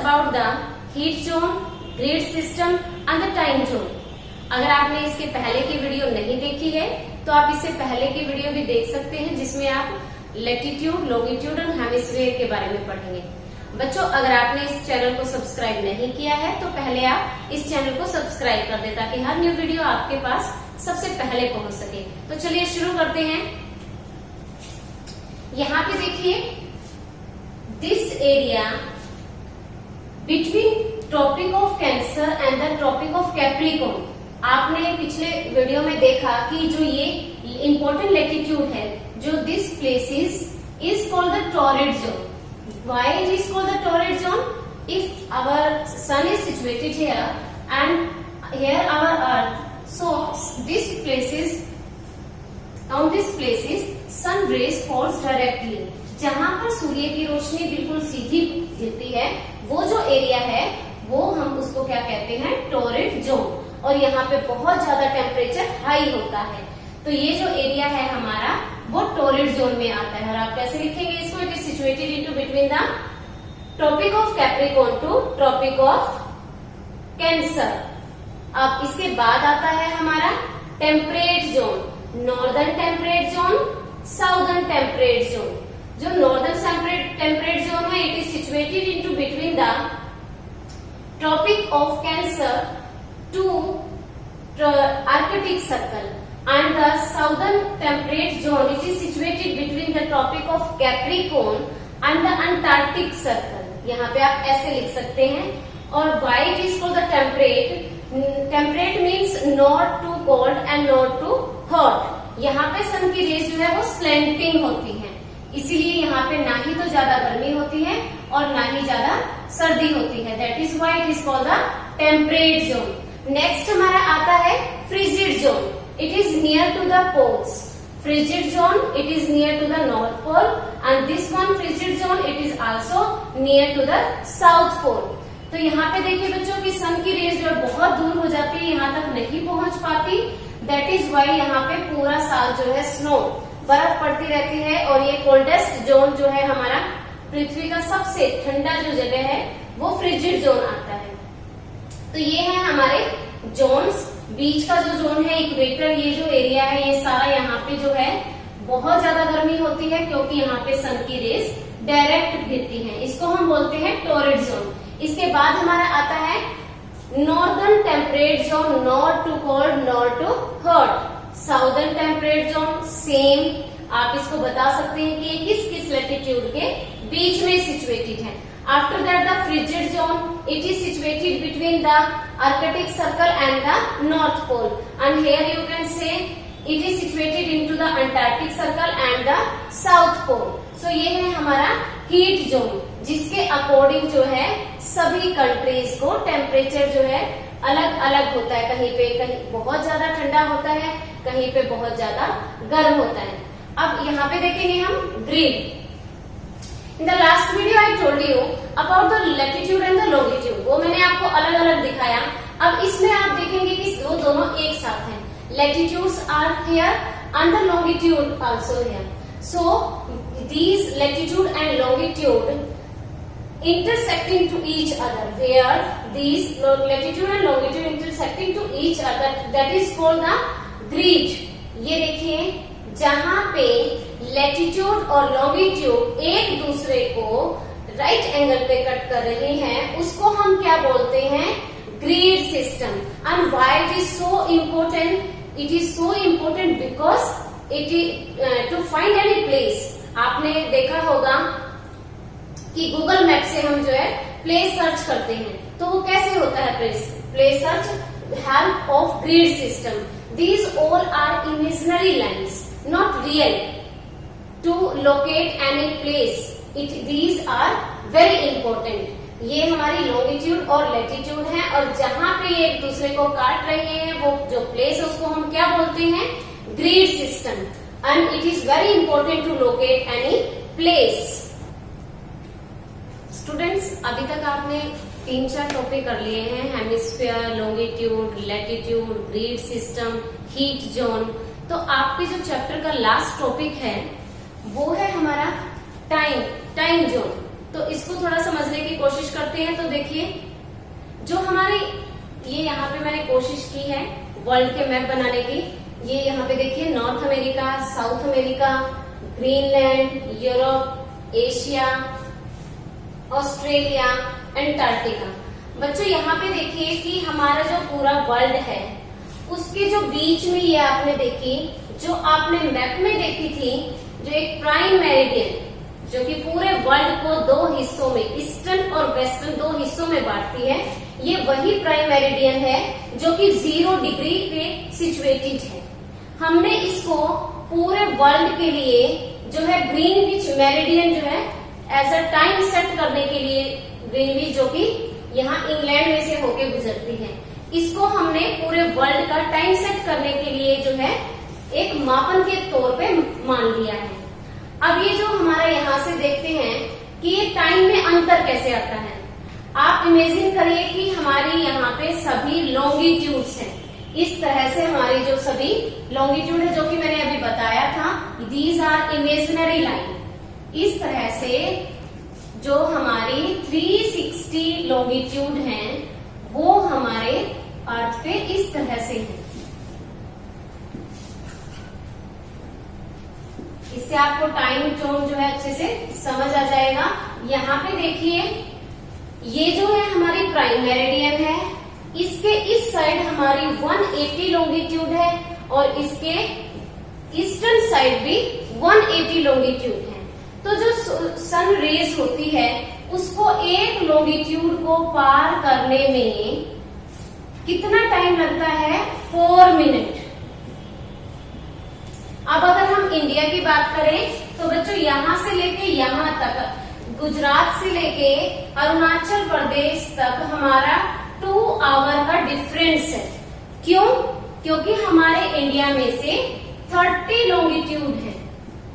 about the heat zone, grid system and the time zone. अगर आपने इसके पहले की वीडियो नहीं देखी है तो आप इससे पहले की वीडियो भी देख सकते हैं, जिसमें आप लैटिट्यूड, लॉन्गिट्यूड और हेमिस्फीयर के बारे में पढ़ेंगे। बच्चों, अगर आपने इस चैनल को सब्सक्राइब नहीं किया है तो पहले आप इस चैनल को सब्सक्राइब कर दें ताकि हर न्यू वीडियो आपके पास सबसे पहले पहुंच सके। तो चलिए शुरू करते हैं। यहाँ पे देखिए, this area between Tropic of Cancer and the Tropic of Capricorn. आपने पिछले वीडियो में देखा कि जो ये इंपॉर्टेंट लैटिट्यूड है, जो this places is called the torrid zone. Why it is called the torrid zone? If our sun is situated here and here our earth, so on this places sun rays falls directly. जहाँ पर सूर्य की रोशनी बिल्कुल सीधी गिरती है, वो जो area है वो हम उसको क्या कहते हैं? Torrid zone. और यहाँ पे बहुत ज्यादा टेम्परेचर हाई होता है, तो ये जो एरिया है हमारा वो टॉरिड जोन में आता है। और आप कैसे लिखेंगे इसको? It is situated into between the Tropic of Capricorn to Tropic of Cancer. अब इसके बाद आता है हमारा temperate zone, northern temperate zone, southern temperate zone. जो नॉर्दर्न टेम्परेट जोन है, it is situated into between the Tropic of Cancer to Arctic Circle, and the southern temperate zone, it is situated between the tropic of Capricorn and the Antarctic circle. यहाँ पे आप ऐसे लिख सकते हैं। और why it is called the temperate? Temperate means not too cold and not too hot. यहाँ पे सन की रेज जो है वो स्लैंटिंग होती है, इसीलिए यहाँ पे ना ही तो ज्यादा गर्मी होती है और ना ही ज्यादा सर्दी होती है। That is why it is called the temperate zone. Next हमारा आता है frigid zone. It is near to the poles. Frigid zone, it is near to the North Pole, and this one frigid zone, it is also near to the South Pole. तो यहाँ पे देखिए बच्चों की सन की रेज जो है बहुत दूर हो जाती है, यहाँ तक नहीं पहुंच पाती। That is why यहाँ पे पूरा साल जो है स्नो, बर्फ पड़ती रहती है। और ये कोल्डेस्ट जोन जो है हमारा पृथ्वी का सबसे ठंडा जो जगह है वो फ्रिजिड जोन आता है। तो ये है हमारे जोन्स। बीच का जो जोन है इक्वेटर, ये जो एरिया है, ये सारा यहाँ पे जो है बहुत ज्यादा गर्मी होती है क्योंकि यहाँ पे सन की रेज डायरेक्ट गिरती है। इसको हम बोलते हैं टॉरिड जोन। इसके बाद हमारा आता है northern temperate zone, not too cold not too hot. Southern temperate zone same, आप इसको बता सकते हैं कि ये किस किस लैटिट्यूड के बीच में सिचुएटेड है। After that, the frigid zone, it is situated between the Arctic Circle and the North Pole. And here you can say it is situated into the Antarctic Circle and the South Pole. So ये है हमारा heat zone, जिसके according जो है सभी countries को temperature जो है अलग अलग होता है। कहीं बहुत ज्यादा ठंडा होता है, कहीं पे बहुत ज्यादा गर्म होता है। अब यहाँ पे देखेंगे हम grid. In the last video I told you about the latitude and the longitude. वो मैंने आपको अलग अलग दिखाया। अब इसमें आप देखेंगे कि वो दोनों एक साथ हैं। Latitudes are here and the longitude also here. So these latitude and longitude intersecting to each other. Where these latitude and longitude intersecting to each other, that is called the grid. ये देखिए, जहाँ पे latitude और longitude एक दूसरे को right angle पे cut कर रहे हैं, उसको हम क्या बोलते हैं? Grid system. And why it is so important? It is so important because it is to find any place. आपने देखा होगा कि गूगल मैप से हम जो है प्लेस सर्च करते हैं, तो वो कैसे होता है? Place search, help of grid system. These all are imaginary lines, not real, to locate any place. These are very important. ये हमारी longitude और latitude है, और जहाँ पे ये एक दूसरे को काट रहे हैं वो जो प्लेस है उसको हम क्या बोलते हैं? Grid system. And it is very important to locate any place. Students, अभी तक आपने 3-4 टॉपिक कर लिए हैं, hemisphere, longitude, latitude, grid system, heat zone. तो आपके जो चैप्टर का लास्ट टॉपिक है वो है हमारा टाइम जोन। तो इसको थोड़ा समझने की कोशिश करते हैं। तो देखिए, जो हमारी ये यहाँ पे मैंने कोशिश की है वर्ल्ड के मैप बनाने की। ये यहाँ पे देखिए, north America, south America, Greenland, Europe, Asia, Australia, Antarctica. बच्चों यहाँ पे देखिए कि हमारा जो पूरा वर्ल्ड है उसके जो बीच में ये आपने देखी, जो आपने मैप में देखी थी, जो एक प्राइम मेरिडियन जो कि पूरे वर्ल्ड को दो हिस्सों में, ईस्टर्न और वेस्टर्न दो हिस्सों में बांटती है, ये वही प्राइम मेरिडियन है जो कि 0 डिग्री पे सिचुएटेड है। हमने इसको पूरे वर्ल्ड के लिए जो है ग्रीनविच मेरिडियन जो है एज अ टाइम सेट करने के लिए, ग्रीनविच जो कि यहाँ इंग्लैंड में से होके गुजरती है, इसको हमने पूरे वर्ल्ड का टाइम सेट करने के लिए जो है एक मापन के तौर पे मान लिया है। अब ये जो हमारा यहाँ से देखते हैं कि ये टाइम में अंतर कैसे आता है। आप इमेजिन करिए कि हमारी यहाँ पे सभी लॉन्गिट्यूड्स हैं। इस तरह से हमारी जो सभी लॉन्गिट्यूड है, जो कि मैंने अभी बताया था, दीज आर इमेजिनरी लाइन। इस तरह से जो हमारी 360 लॉन्गिट्यूड हैं वो हमारे अर्थ पे इस तरह से है। इससे आपको टाइम जोन जो है अच्छे से समझ आ जाएगा। यहाँ पे देखिए, ये जो है हमारी प्राइम मेरिडियन है, इसके इस साइड हमारी 180 लॉन्गिट्यूड है और इसके ईस्टर्न साइड भी 180 लॉन्गिट्यूड है। तो जो सन रेज होती है उसको एक लॉन्गिट्यूड को पार करने में कितना टाइम लगता है? 4 मिनट। अब अगर हम इंडिया की बात करें तो बच्चों यहाँ से लेके यहाँ तक, गुजरात से लेके अरुणाचल प्रदेश तक हमारा 2 आवर का डिफरेंस है। क्यों? क्योंकि हमारे इंडिया में से 30 लॉन्गिट्यूड है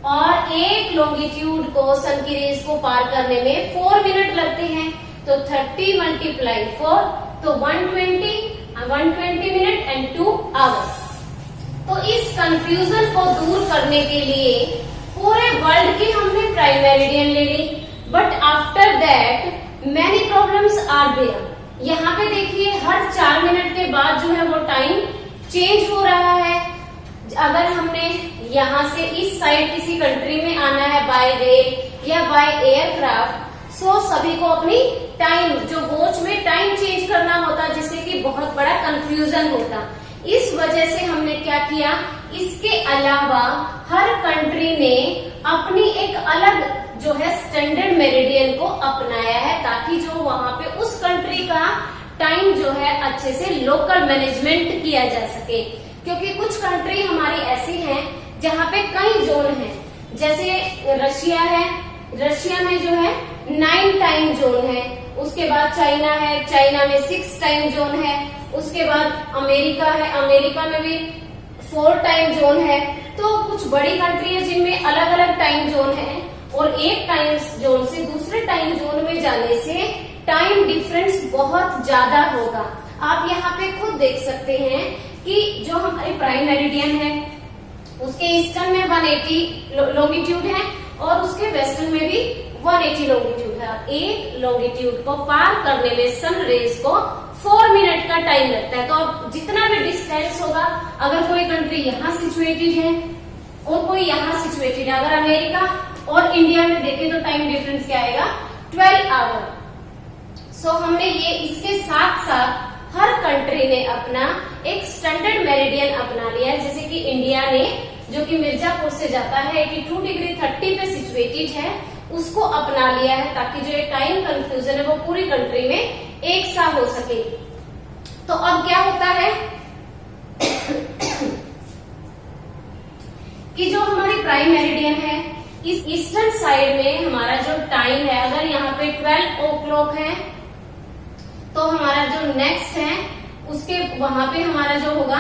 और एक लॉन्गिट्यूड को, सन की रेज को पार करने में 4 मिनट लगते हैं। तो 30 × 4 तो 120 मिनट एंड 2 आवर्स। तो इस कंफ्यूजन को दूर करने के लिए पूरे वर्ल्ड की हमने प्राइम मेरिडियन ले ली, but after that many problems are there. यहाँ पे देखिए, हर 4 मिनट के बाद जो है वो टाइम चेंज हो रहा है। अगर हमने यहाँ से इस साइड किसी कंट्री में आना है बाय रेल या बाय एयरक्राफ्ट, सो सभी को अपनी टाइम, जो वॉच में टाइम चेंज करना होता, जिससे कि बहुत बड़ा कंफ्यूजन होता। इस वजह से हमने क्या किया, इसके अलावा हर कंट्री ने अपनी एक अलग जो है स्टैंडर्ड मेरिडियन को अपनाया है, ताकि जो वहां पे उस कंट्री का टाइम जो है अच्छे से लोकल मैनेजमेंट किया जा सके। क्योंकि कुछ कंट्री हमारी ऐसी हैं जहाँ पे कई जोन हैं, जैसे रशिया है, रशिया में जो है 9 टाइम जोन है। उसके बाद चाइना है, चाइना में 6 टाइम जोन है। उसके बाद अमेरिका है, अमेरिका में भी 4 टाइम जोन है। तो कुछ बड़ी कंट्री है जिनमें अलग अलग टाइम जोन है, और एक टाइम जोन से दूसरे टाइम जोन में जाने से टाइम डिफरेंस बहुत ज्यादा होगा। आप यहाँ पे खुद देख सकते हैं कि जो हमारी प्राइम मेरिडियन है उसके ईस्टर्न में 180 लॉन्गिट्यूड है और उसके वेस्टर्न में भी 180 लॉन्गिट्यूड है। एक लॉन्गिट्यूड को पार करने में सन रेज को 4 मिनट का टाइम लगता है। तो अब जितना भी डिस्टेंस होगा, अगर कोई कंट्री यहाँ सिचुएटेड है और कोई यहाँ सिचुएटेड है, अगर अमेरिका और इंडिया में देखें तो टाइम डिफरेंस क्या आएगा? 12 आवर। सो हमने ये इसके साथ साथ हर कंट्री ने अपना एक स्टैंडर्ड मेरिडियन अपना लिया है। जैसे कि इंडिया ने, जो कि मिर्जापुर से जाता है 82 डिग्री 30 पे सिचुएटेड है, उसको अपना लिया है, ताकि जो टाइम कंफ्यूजन है वो पूरी कंट्री में एक सा हो सके। तो अब क्या होता है कि जो हमारी प्राइम मेरिडियन है, इस ईस्टर्न साइड में हमारा जो टाइम है, अगर यहाँ पे 12 o'clock है, तो हमारा जो नेक्स्ट है उसके वहां पे हमारा जो होगा,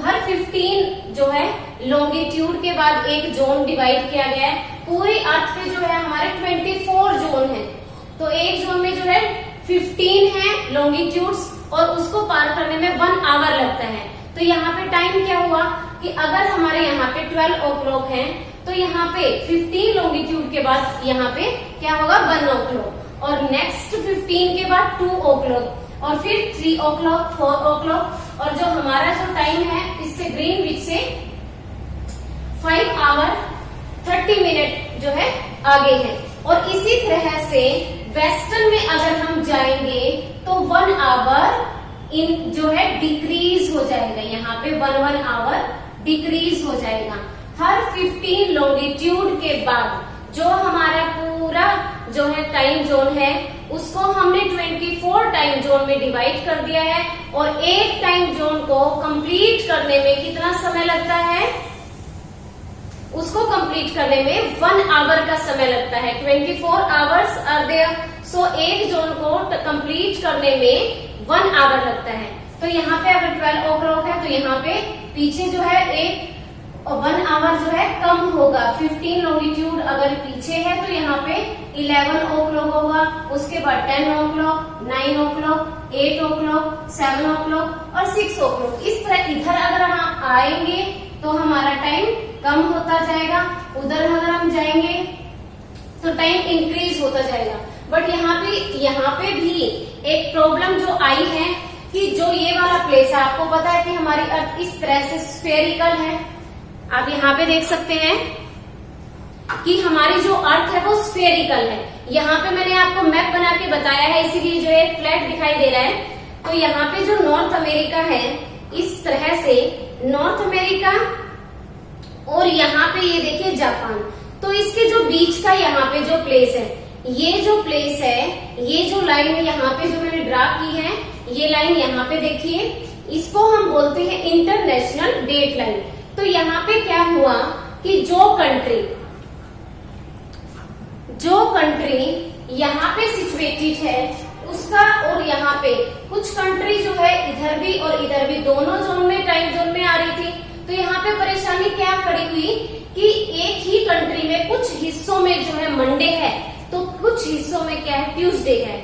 हर 15 जो है लॉन्गिट्यूड के बाद एक जोन डिवाइड किया गया है। पूरी अर्थ पे जो है हमारे 24 जोन है। तो एक जोन में जो है 15 है लॉन्गिट्यूड्स और उसको पार करने में 1 आवर लगता है। तो यहाँ पे टाइम क्या हुआ कि अगर हमारे यहाँ पे 12 o'clock है तो यहाँ पे 15 लॉन्गिट्यूड के बाद यहाँ पे क्या होगा 1 o'clock, और नेक्स्ट 15 के बाद 2 o'clock, और फिर 3 o'clock, 4 o'clock, और जो हमारा जो टाइम है इससे ग्रीनविच से 5 hour 30 minute जो है आगे है। और इसी तरह से वेस्टर्न में अगर हम जाएंगे तो 1 hour इन जो है डिक्रीज हो जाएगा, यहाँ पे 1 hour डिक्रीज हो जाएगा। हर 15 लॉन्गिट्यूड के बाद जो हमारा पूरा जो है टाइम जोन है उसको हमने 24 टाइम जोन में डिवाइड कर दिया है, और एक टाइम जोन को कंप्लीट करने में कितना समय लगता है, उसको कंप्लीट करने में 1 hour का समय लगता है। 24 hours आर देयर, सो एक जोन को कंप्लीट करने में 1 hour लगता है। तो यहाँ पे अगर 12 o'clock है तो यहाँ पे पीछे जो है एक 1 hour जो है कम होगा। 15 लॉन्गिट्यूड अगर पीछे है तो यहाँ पे 11 o'clock होगा, उसके बाद 10 o'clock, 9 o'clock, 8 o'clock, 7 o'clock और 6 o'clock। इस तरह इधर अगर हम आएंगे तो हमारा टाइम कम होता जाएगा, उधर अगर हम जाएंगे तो टाइम इंक्रीज होता जाएगा। बट यहाँ पे भी एक प्रॉब्लम जो आई है कि जो ये वाला प्लेस है, आपको पता है कि हमारी अर्थ इस तरह से स्फेरिकल है। आप यहाँ पे देख सकते हैं कि हमारी जो अर्थ है वो स्फेरिकल है। यहाँ पे मैंने आपको मैप बना के बताया है, इसीलिए जो है फ्लैट दिखाई दे रहा है। तो यहाँ पे जो नॉर्थ अमेरिका है इस तरह से नॉर्थ अमेरिका, और यहाँ पे ये देखिए जापान। तो इसके जो बीच का यहाँ पे जो प्लेस है, ये जो प्लेस है, ये जो लाइन है यहाँ पे जो मैंने ड्रा की है, ये लाइन यहाँ पे देखिए, इसको हम बोलते हैं इंटरनेशनल डेट लाइन। तो यहाँ पे क्या हुआ कि जो कंट्री यहाँ पे सिचुएटेड है उसका, और यहाँ पे कुछ कंट्री जो है इधर भी और इधर भी दोनों जोन में टाइम जोन में आ रही थी। तो यहाँ पे परेशानी क्या खड़ी हुई कि एक ही कंट्री में कुछ हिस्सों में जो है मंडे है तो कुछ हिस्सों में क्या है ट्यूसडे है।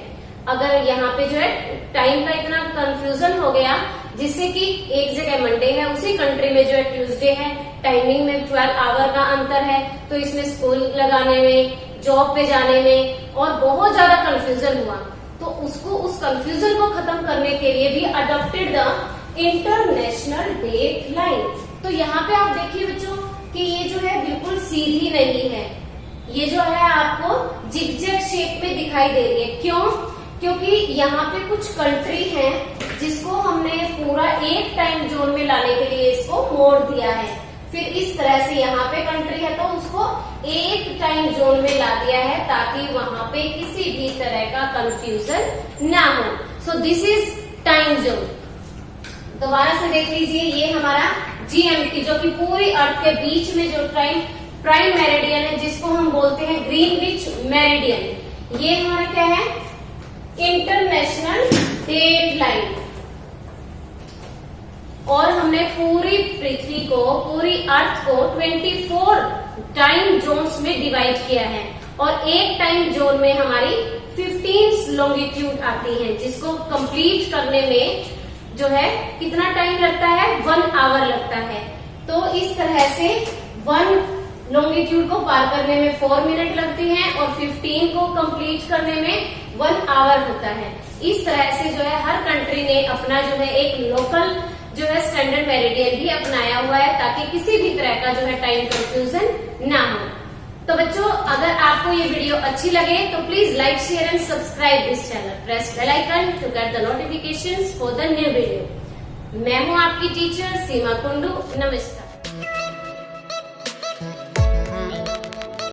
अगर यहाँ पे जो है टाइम का इतना कंफ्यूजन हो गया जिससे कि एक जगह मंडे है उसी कंट्री में जो है ट्यूसडे है, टाइमिंग में 12 hour का अंतर है, तो इसमें स्कूल लगाने में, जॉब पे जाने में और बहुत ज्यादा कंफ्यूजन हुआ। तो उस कंफ्यूजन को खत्म करने के लिए भी adopted the International Date Line. तो यहाँ पे आप देखिए बच्चों कि ये जो है बिल्कुल सीधी नहीं है, ये जो है आपको जिगजैग शेप में दिखाई दे रही है। क्यों? क्योंकि यहाँ पे कुछ कंट्री हैं जिसको हमने पूरा एक टाइम जोन में लाने के लिए इसको मोड़ दिया है। फिर इस तरह से यहाँ पे कंट्री है तो उसको एक टाइम जोन में ला दिया है ताकि वहां पे किसी भी तरह का कंफ्यूजन ना हो। So this is time zone. दोबारा से देख लीजिए, ये हमारा GMT जो कि पूरी अर्थ के बीच में जो प्राइम मेरिडियन है जिसको हम बोलते हैं ग्रीनविच मेरिडियन, ये हमारा क्या है इंटरनेशनल डेट लाइन। और हमने पूरी पृथ्वी को, पूरी अर्थ को 24 टाइम जोन्स में डिवाइड किया है, और एक टाइम जोन में हमारी 15 लॉन्गिट्यूड आती है जिसको कंप्लीट करने में जो है कितना टाइम लगता है 1 hour लगता है। तो इस तरह से 1 लॉन्गिट्यूड को पार करने में 4 मिनट लगती हैं और 15 को कंप्लीट करने में 1 hour होता है। इस तरह से जो है हर कंट्री ने अपना जो है एक लोकल जो है स्टैंडर्ड मेरिडियन भी अपनाया हुआ है ताकि किसी भी तरह का जो है टाइम कंफ्यूजन ना हो। तो बच्चों, अगर आपको ये वीडियो अच्छी लगे तो please like, share and subscribe this channel. Press bell icon to get the notifications for the new video. मैं हूँ आपकी टीचर सीमा कुंडू। नमस्कार।